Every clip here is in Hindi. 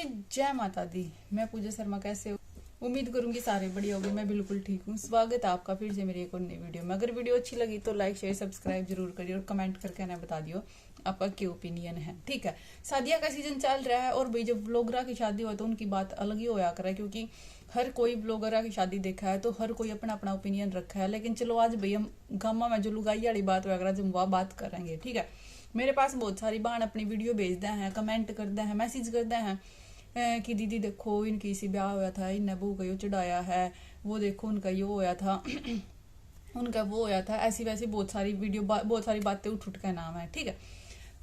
जय माता दी। मैं पूजा शर्मा, कैसे हो? उम्मीद करूंगी सारे बढ़िया होंगे। मैं बिल्कुल ठीक हूँ। स्वागत है आपका फिर से मेरी एक और नई वीडियो में। अगर वीडियो अच्छी लगी तो लाइक शेयर सब्सक्राइब जरूर करिए और कमेंट करके ना बता दियो आपका क्या ओपिनियन है। ठीक है, शादियां का सीजन चल रहा है और भाई जब ब्लॉगरा की शादी हो तो उनकी बात अलग ही होया करे, क्योंकि हर कोई ब्लॉगरा की शादी देखा है तो हर कोई अपना अपना ओपिनियन रखा है। लेकिन चलो आज भाई हम गामा में जो लुगाई वाली बात वगैरह जब वह बात करेंगे। ठीक है, मेरे पास बहुत सारी बहन अपनी वीडियो भेजते हैं, कमेंट करते हैं, मैसेज करते हैं कि दीदी देखो इनकी इसी ब्याह हुआ था, इनने बहू का यो चढ़ाया है, वो देखो उनका यो होया था उनका वो होया था, ऐसी वैसी बहुत सारी वीडियो बहुत सारी बातें उठ उठ का नाम है। ठीक है,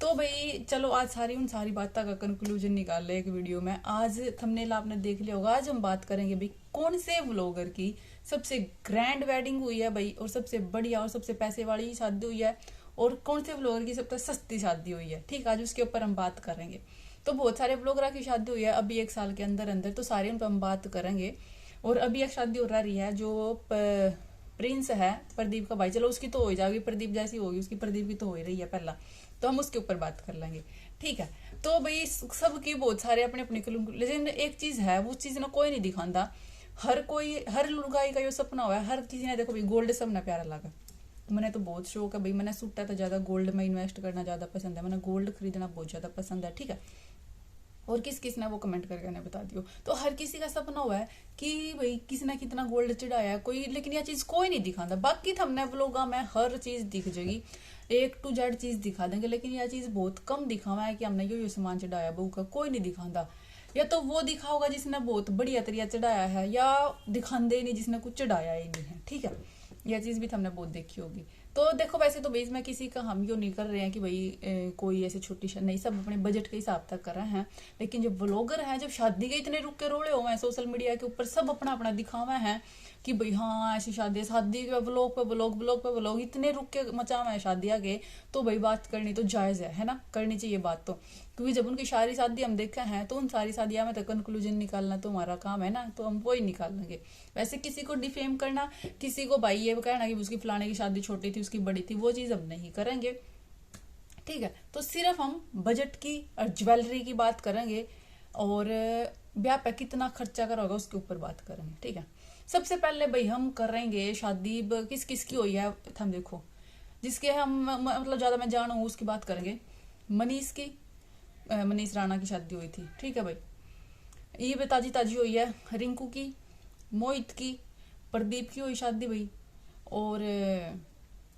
तो भाई चलो आज सारी बातों का कंक्लूजन निकाल ले एक वीडियो में। आज थंबनेल आपने देख लिया होगा। आज हम बात करेंगे भाई कौन से व्लॉगर की सबसे ग्रैंड वेडिंग हुई है भाई, और सबसे बढ़िया और सबसे पैसे वाली शादी हुई है, और कौन से व्लॉगर की सबसे सस्ती शादी हुई है। ठीक है, आज उसके ऊपर हम बात करेंगे। तो बहुत सारे व्लॉगरा की शादी हुई है अभी एक साल के अंदर अंदर, तो सारे उन पर हम बात करेंगे। और अभी एक शादी हो रही है जो प्रिंस है प्रदीप का भाई, चलो उसकी तो हो जाएगी, प्रदीप जैसी होगी उसकी, प्रदीप की तो हो ही रही है पहला, तो हम उसके ऊपर बात कर लेंगे। ठीक है, तो भाई सबकी बहुत सारे अपने अपने, लेकिन एक चीज है वो चीज ना कोई नहीं दिखाता। हर लुगाई का यो सपना हुआ है, हर किसी ने देखो भाई गोल्ड सबने प्यारा लगा। मैंने तो बहुत शौक है भाई, मैंने सुट्टा तो ज्यादा गोल्ड में इन्वेस्ट करना ज्यादा पसंद है, मैंने गोल्ड खरीदना बहुत ज्यादा पसंद है। ठीक है, और किस किस ने वो कमेंट करके ने बता दियो। तो हर किसी का सपना हुआ है कि भाई किसने कितना गोल्ड चढ़ाया है कोई, लेकिन यह चीज कोई नहीं दिखाता। बाकी हमने व्लॉगा में हर चीज दिख जाएगी, A to Z चीज दिखा देंगे, लेकिन यह चीज बहुत कम दिखावा है कि हमने यो सामान चढ़ाया बहू का, कोई नहीं दिखाता। या तो वो दिखा होगा जिसने बहुत बढ़िया तरीका चढ़ाया है, या दिखाते ही नहीं जिसने कुछ चढ़ाया ही नहीं है। ठीक है, यह चीज भी हमने बहुत देखी होगी। तो देखो वैसे तो भाई इसमें किसी का हम यो नहीं कर रहे हैं कि भाई कोई ऐसे छोटी नहीं, सब अपने बजट के हिसाब तक कर रहे हैं। लेकिन जो ब्लॉगर हैं, जब शादी के इतने रुके रोड़े हुए हैं सोशल मीडिया के ऊपर, सब अपना अपना दिखावा है कि भाई हाँ ऐसी शादी के ब्लॉग पे ब्लॉग इतने रुक के मचा हुआ है शादियां के, तो भाई बात करनी तो जायज है ना, करनी चाहिए बात तो। क्योंकि जब उनकी सारी शादी हम देखा है तो उन सारी शादियां में तो कंक्लूजन निकालना तो हमारा काम है ना, तो हम वो ही निकालेंगे। वैसे किसी को डिफेम करना, किसी को भाई ये कहना कि उसकी फलाने की शादी छोटी थी उसकी बड़ी थी, वो चीज हम नहीं करेंगे। ठीक है, तो सिर्फ हम बजट की और ज्वेलरी की बात करेंगे, और ब्याह पे कितना खर्चा करा होगा उसके ऊपर बात करेंगे। ठीक है, सबसे पहले भाई हम करेंगे शादी किस किस की हुई है। हम देखो जिसके हम मतलब ज्यादा मैं जानू उसकी बात करेंगे। मनीष राणा की शादी हुई थी। ठीक है भाई, ये ताजी ताजी हुई है। रिंकू की, मोहित की, प्रदीप की हुई शादी भाई। और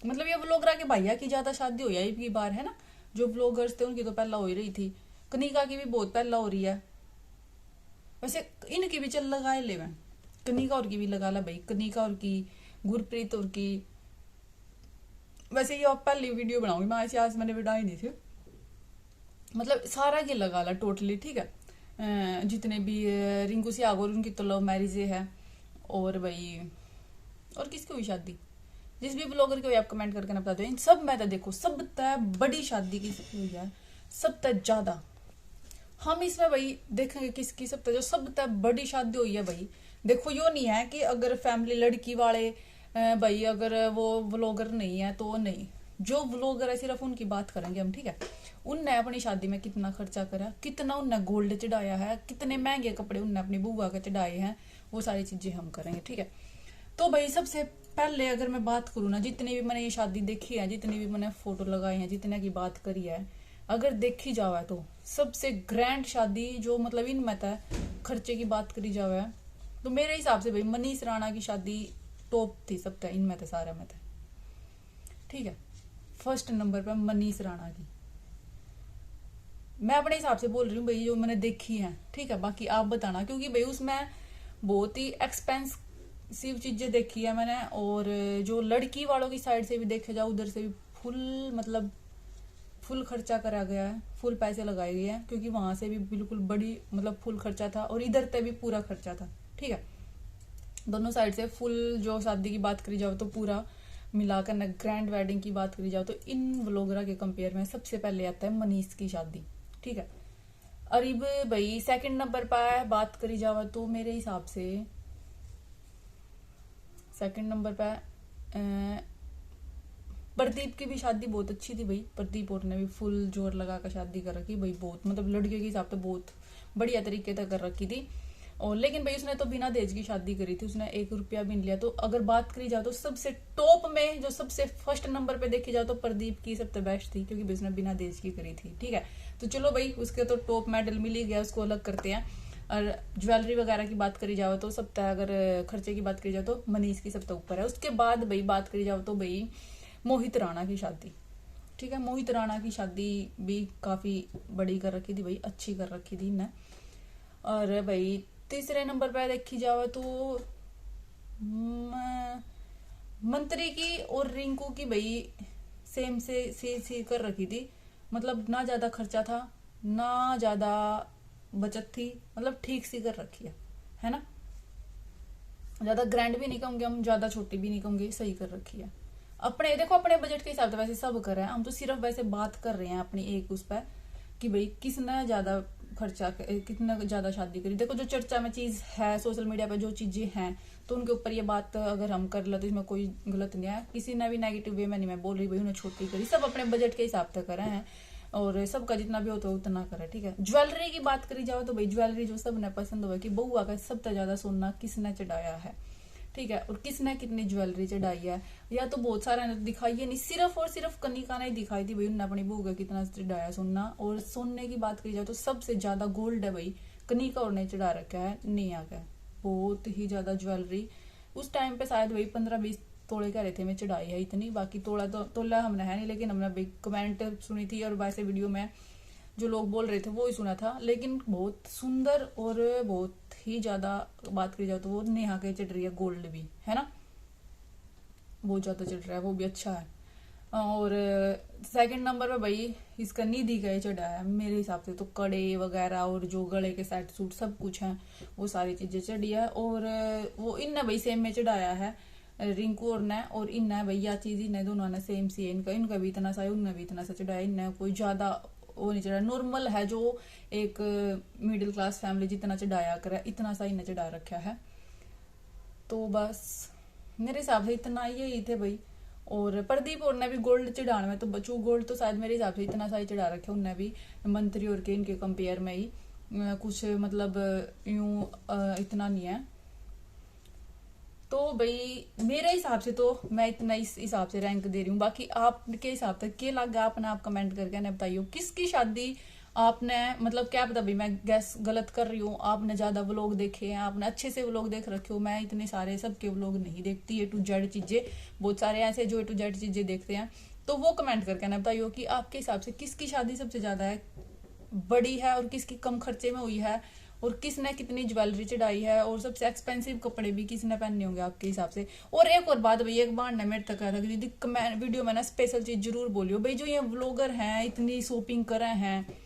मतलब ये व्लॉगरा के भैया की ज्यादा शादी हुई है की बार, है ना। जो व्लॉगर्स थे उनकी तो पहला हो ही रही थी। कनिका की भी बहुत पहला हो रही है। वैसे इनकी भी चल लगा ले, मैं कनिका और की भी लगा ला भाई, कनिका और की, गुरप्रीत और की। वैसे ये पहली वीडियो बनाऊंगी मैं, ऐसे आज मैंने बनाई नहीं थी, मतलब सारा की लगा ला टोटली। ठीक है, जितने भी रिंकू से आगोर उनकी तो लव मैरिज है। और भाई और किसकी हुई शादी, जिस भी ब्लॉगर की हुई आप कमेंट करके ना बता दो। इन सब में तो देखो सब तय बड़ी शादी की हुई है, सब तय ज्यादा। हम इसमें भाई देखेंगे किसकी सब तय जो सब तय बड़ी शादी हुई है भाई। देखो यो नहीं है कि अगर फैमिली लड़की वाले भाई अगर वो व्लॉगर नहीं है तो नहीं, जो व्लॉगर है सिर्फ उनकी बात करेंगे हम। ठीक है, उनने अपनी शादी में कितना खर्चा करा, कितना उनने गोल्ड चढ़ाया है, कितने महंगे कपड़े उनने अपनी बुआ के चढ़ाए हैं, वो सारी चीजें हम करेंगे। ठीक है, तो भाई सबसे पहले अगर मैं बात करूँ ना, जितनी भी मैंने ये शादी देखी है, जितनी भी मैंने फोटो लगाई है, जितने की बात करी है, अगर देखी जावे तो सबसे ग्रैंड शादी जो मतलब इनमें है खर्चे की बात करी जावे तो मेरे हिसाब से भाई मनीष राणा की शादी टॉप थी सब तय, इनमें थे सारे में थे। ठीक है, फर्स्ट नंबर पे मनीष राणा की, मैं अपने हिसाब से बोल रही हूँ भाई जो मैंने देखी है। ठीक है, बाकी आप बताना, क्योंकि भाई उसमें बहुत ही एक्सपेंसिव चीजें देखी है मैंने, और जो लड़की वालों की साइड से भी देखे जाओ उधर से भी फुल खर्चा करा गया है, फुल पैसे लगाए गए हैं, क्योंकि वहां से भी बिल्कुल बड़ी मतलब फुल खर्चा था, और इधर तक भी पूरा खर्चा था। ठीक है, दोनों साइड से फुल। जो शादी की बात करी जाओ तो पूरा मिलाकर न ग्रैंड वेडिंग की बात करी जाओ तो इन व्लॉगरा के कंपेयर में सबसे पहले आता है मनीष की शादी। ठीक है, अरीब भाई सेकंड नंबर पर बात करी जाए तो मेरे हिसाब से सेकंड नंबर पर प्रदीप की भी शादी बहुत अच्छी थी भाई। प्रदीप और ने भी फुल जोर लगा कर शादी कर रखी भाई, बहुत मतलब लड़के के हिसाब से बहुत बढ़िया तरीके से कर रखी थी। और लेकिन भाई उसने तो बिना दहेज की शादी करी थी, उसने 1 रुपया भी नहीं लिया। तो अगर बात करी जाए तो सबसे टॉप में जो सबसे फर्स्ट नंबर पे देखी जाए तो प्रदीप की सबसे बेस्ट थी, क्योंकि उसने बिना दहेज की करी थी। ठीक है, तो चलो भाई उसके तो टॉप मेडल मिल ही गया, उसको अलग करते हैं। और ज्वेलरी वगैरह की बात करी जाए तो सब तक, अगर खर्चे की बात करी जाए तो मनीष की सब तक ऊपर है। उसके बाद भाई बात करी जाए तो भाई मोहित राणा की शादी। ठीक है, मोहित राणा की शादी भी काफी बड़ी कर रखी थी भाई, अच्छी कर रखी थी इन्हें। और भाई तीसरे नंबर पे देखी जाए तो मंत्री की और रिंकू की भाई सेम से सी कर रखी थी। मतलब ना ज्यादा खर्चा था ना ज्यादा बचत थी, मतलब ठीक सी कर रखी है ना। ज्यादा ग्रैंड भी नहीं कहूंगे हम, ज्यादा छोटी भी नहीं कहूंगे, सही कर रखी है। अपने देखो अपने बजट के हिसाब से वैसे सब कर रहे हैं, हम तो सिर्फ वैसे बात कर रहे हैं अपनी एक उस पर कि भाई किसने ज्यादा खर्चा, कितना ज्यादा शादी करी। देखो जो चर्चा में चीज है सोशल मीडिया पे, जो चीजें हैं तो उनके ऊपर ये बात अगर हम कर ले तो इसमें कोई गलत नहीं है। किसी ने भी नेगेटिव वे में नहीं मैं बोल रही भाई उन्हें छोटी करी, सब अपने बजट के हिसाब से कर रहे हैं और सबका जितना भी हो तो उतना करे। ठीक है, ज्वेलरी की बात करी जाओ तो भाई ज्वेलरी जो सबने पसंद हुआ कि बहुआ का सबसे ज्यादा सोना किसने चढ़ाया है। ठीक है, और किसने कितनी ज्वेलरी चढ़ाई है, या तो बहुत सारा ने दिखाई है नहीं, सिर्फ और सिर्फ कनिका ने दिखाई थी भाई उन्होंने अपनी बहू का कितना चढ़ाया सोना। और सोने की बात करी जाए तो सबसे ज्यादा गोल्ड है भाई कनिका और ने चढ़ा रखा है नेहा का, बहुत ही ज्यादा ज्वेलरी। उस टाइम पे शायद वही 15-20 तोड़े कह रहे थे मैं चढ़ाई है इतनी, बाकी तोड़ा तो तोला हमने है नहीं, लेकिन हमने भाई कमेंट सुनी थी और वैसे वीडियो में जो लोग बोल रहे थे वो ही सुना था। लेकिन बहुत सुंदर और बहुत ही ज्यादा बात करी जाए तो वो नेहा के चढ़ रही है गोल्ड भी, है ना, बहुत ज्यादा चढ़ रहा है, वो भी अच्छा है। और सेकंड नंबर पे भाई इसका निधि का चढ़ा है मेरे हिसाब से तो, कड़े वगैरह और जो गले के सेट सूट सब कुछ है वो सारी चीजें चढ़ी है। और वो इनने भाई सेम में चढ़ाया है रिंकू और ने, और इनने भाई यह चीज इन्हें दोनों ने सेम सी है, इनका भी इतना सा उनने भी इतना सा चढ़ाया। इनने कोई ज्यादा वो नहीं चढ़ाया, नॉर्मल है जो एक मिडिल क्लास फैमिली जितना चढ़ाया करे इतना सा इन्हें चढ़ा रखा है। तो बस मेरे हिसाब से इतना ही थे भाई। और प्रदीप और ने भी गोल्ड चढ़ाने में तो बचू, गोल्ड तो शायद मेरे हिसाब से इतना सा ही चढ़ा रखे उनने भी, मंत्री और के इनके कंपेयर में ही कुछ मतलब यूं इतना नहीं है। तो भाई मेरे हिसाब से तो मैं इतना इस हिसाब से रैंक दे रही हूँ। बाकी आपके हिसाब से क्या लगा अपना आप कमेंट करके ना बताइए, किसकी शादी आपने मतलब क्या पता भाई मैं गैस गलत कर रही हूँ, आपने ज्यादा व्लॉग देखे हैं, आपने अच्छे से व्लॉग देख रखे हो। मैं इतने सारे सबके व्लॉग नहीं देखती, ए टू जेड चीजें, बहुत सारे ऐसे जो ए टू जेड चीजें देखते हैं। तो वो कमेंट करके ना बताइए कि आपके हिसाब से किसकी शादी सबसे ज्यादा है बड़ी है और किसकी कम खर्चे में हुई है, और किसने कितनी ज्वेलरी चढ़ाई है, और सबसे एक्सपेंसिव कपड़े भी किसने पहने होंगे आपके हिसाब से। और एक और बात भाई, एक बार ने मेरे तक कहा था कि दीदी वीडियो में ना स्पेशल चीज जरूर बोलियो भाई, जो ये व्लॉगर हैं इतनी शॉपिंग कर रहे हैं,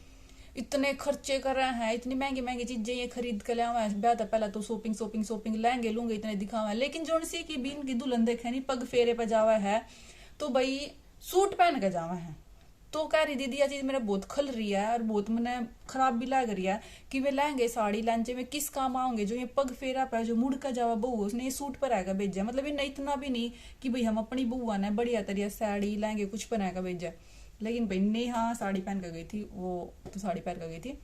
इतने खर्चे कर रहे हैं, इतनी महंगी महंगी चीजें ये खरीद कर लिया हुआ है, ब्याह पहले तो शॉपिंग शॉपिंग शॉपिंग लहंगे लूंगे इतने दिखावा है, लेकिन जो सी की बीन की दुल्हन देखे नहीं पग फेरे पे जावा है तो भाई सूट पहन के जावा है। तो कह रही दीदी यह चीज मेरा बहुत खल रही है और बहुत मैंने खराब भी लग रही है कि वे लहंगे साड़ी लहंजे में किस काम आऊंगे, जो ये पग फेरा पे जो मुड़ का जावा बहू उसने ये सूट पर आएगा भेजा, मतलब ये इतना भी नहीं कि भाई हम अपनी बहू ने बढ़िया तरिया साड़ी लहंगे कुछ बनाएगा भेजा। लेकिन भाई नेहा साड़ी पहन कर गई थी, वो तो साड़ी पहन कर गई थी,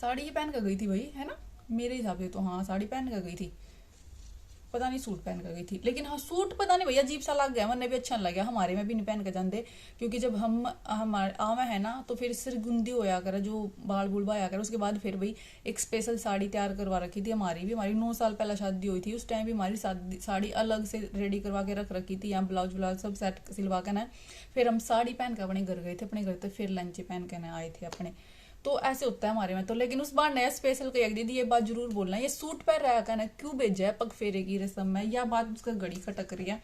साड़ी ही पहन कर गई थी भाई, है ना मेरे हिसाब से तो, हाँ साड़ी पहन कर गई थी, पता नहीं सूट पहन कर गई थी। लेकिन हाँ सूट पता नहीं भैया अजीब सा लग गया, मैंने भी अच्छा नहीं लगा, हमारे में भी नहीं पहन कर जाते, क्योंकि जब हम हमारे आवे है ना तो फिर सिर गुंदी होया करे, जो बाल बुल बाया करे, उसके बाद फिर भाई एक स्पेशल साड़ी तैयार करवा रखी थी हमारी भी, हमारी 9 साल पहले शादी हुई थी, उस टाइम भी हमारी साड़ी अलग से रेडी करवा के रख रखी थी, यहाँ ब्लाउज व्लाउज सब सेट सिलवा के ना फिर हम साड़ी पहन कर अपने घर गए थे, अपने घर तक फिर लंच पहन के ना आए थे अपने। तो ऐसे होता है हमारे में तो। लेकिन उस बार नया स्पेशल कह दीदी ये बात जरूर बोलना, ये सूट पहन रहा है ना क्यों भेजा है पग फेरे की रस्म में, यह बात उसका घड़ी खटक रही है।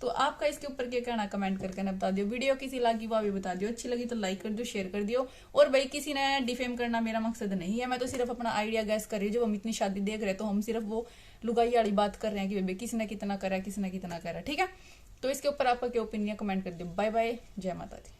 तो आपका इसके ऊपर क्या कहना कमेंट करके ना बता दियो। वीडियो किसी लगी वो भी बता दियो, अच्छी लगी तो लाइक कर दियो शेयर कर दियो। और भाई किसी ने डिफेम करना मेरा मकसद नहीं है, मैं तो सिर्फ अपना आइडिया गैस कर रही हूँ। जब हम इतनी शादी देख रहे हैं तो हम सिर्फ वो लुगाई वाली बात कर रहे हैं कि भाई किसने कितना करा किसने कितना करा, ठीक है। तो इसके ऊपर आपका क्या ओपिनियन कमेंट कर दियो। बाय बाय, जय माता दी।